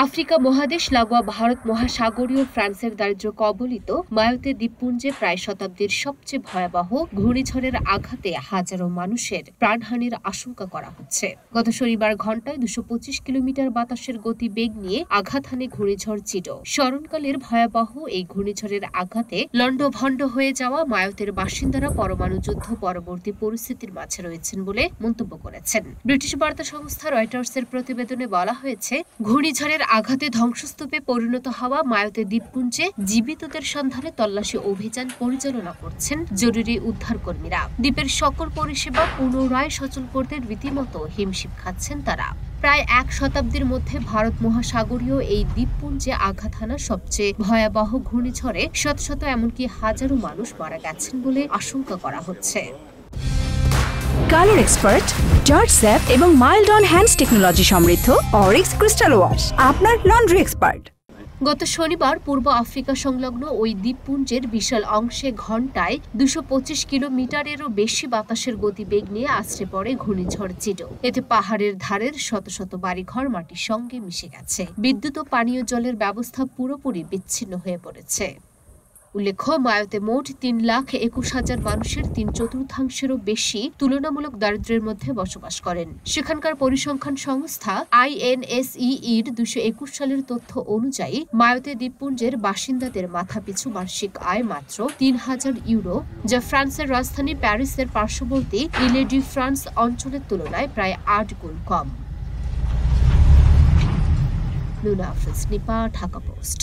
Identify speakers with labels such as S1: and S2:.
S1: Africa মহাদেশ লাগোয়া ভারত মহাসাগরীয় ফ্রান্সের দারিদ্র্য কবলিত মায়োতে দ্বীপপুঞ্জে প্রায় শতাব্দীর সবচেয়ে ভয়াবহ ঘূর্ণিঝড়ের আঘাতে হাজারো মানুষের প্রাণহানির আশঙ্কা করা হচ্ছে। গত শনিবার ঘণ্টায় 225 কিলোমিটার বাতাসের গতিবেগ নিয়ে আঘাত হানে ঘূর্ণিঝড় চিডো। স্মরণকালের ভয়াবহ এই ঘূর্ণিঝড়ের আঘাতে লণ্ডভণ্ড হয়ে যাওয়া মায়োতের বাসিন্দারা পরমাণু যুদ্ধ পরবর্তী পরিস্থিতির মাঝে রয়েছেন বলে মন্তব্য করেছেন। ব্রিটিশ বার্তা সংস্থা রয়টার্সের প্রতিবেদনে বলা হয়েছে, ঘূর্ণিঝড়ের আঘাতে ধ্বংসস্তূপে পরিণত হওয়া মায়োতে দ্বীপপুঞ্জে জীবিতদের সন্ধানে তল্লাশি অভিযান পরিচালনা করছেন জরুরি উদ্ধারকর্মীরা। দ্বীপের সকল পরিষেবা পুনরায় সচল করতে রীতিমতো হিমশিম খাচ্ছেন তারা। প্রায় এক শতাব্দীর মধ্যে ভারত মহাসাগরীয় এই দ্বীপপুঞ্জে আঘাত হানা সবচেয়ে ভয়াবহ ঘূর্ণিঝড়ে শত শত এমনকি হাজারো মানুষ মারা গেছেন বলে আশঙ্কা করা হচ্ছে।
S2: কালার এক্সপার্ট, জর্জ স্যাপ এবং মাইল্ড অন হ্যান্ডস টেকনোলজি সমৃদ্ধ অরিক্স ক্রিস্টাল ওয়াশ আপনার লন্ড্রি এক্সপার্ট।
S1: গত শনিবার পূর্ব আফ্রিকা সংলগ্ন ওই দ্বীপপুঞ্জের বিশাল অংশে ঘণ্টায় 225 কিলোমিটারেরও বেশি বাতাসের গতিবেগ নিয়ে আছড়ে পড়ে ঘূর্ণিঝড় চিডো। এতে পাহাড়ের ধারের শত শত বাড়িঘর মাটির সঙ্গে মিশে গেছে। বিদ্যুৎ ও পানীয় জলের ব্যবস্থা পুরোপুরি বিচ্ছিন্ন হয়ে পড়েছে। উল্লেখ্য, মায়োতে মোট 3,21,000 মানুষের 3/4 বেশি তুলনামূলক দারিদ্র্যের মধ্যে বসবাস করেন। সেখানকার পরিসংখ্যান সংস্থা INSEE-র 2021 সালের তথ্য অনুযায়ী মায়োতে দ্বীপপুঞ্জের বাসিন্দাদের মাথাপিছু বার্ষিক আয় মাত্র 3,000 ইউরো, যা ফ্রান্সের রাজধানী প্যারিসের পার্শ্ববর্তী ইলে-ডি-ফ্রান্স অঞ্চলের তুলনায় প্রায় 8 গুণ কম। নুনা আফরোজ নিপা, ঢাকা পোস্ট।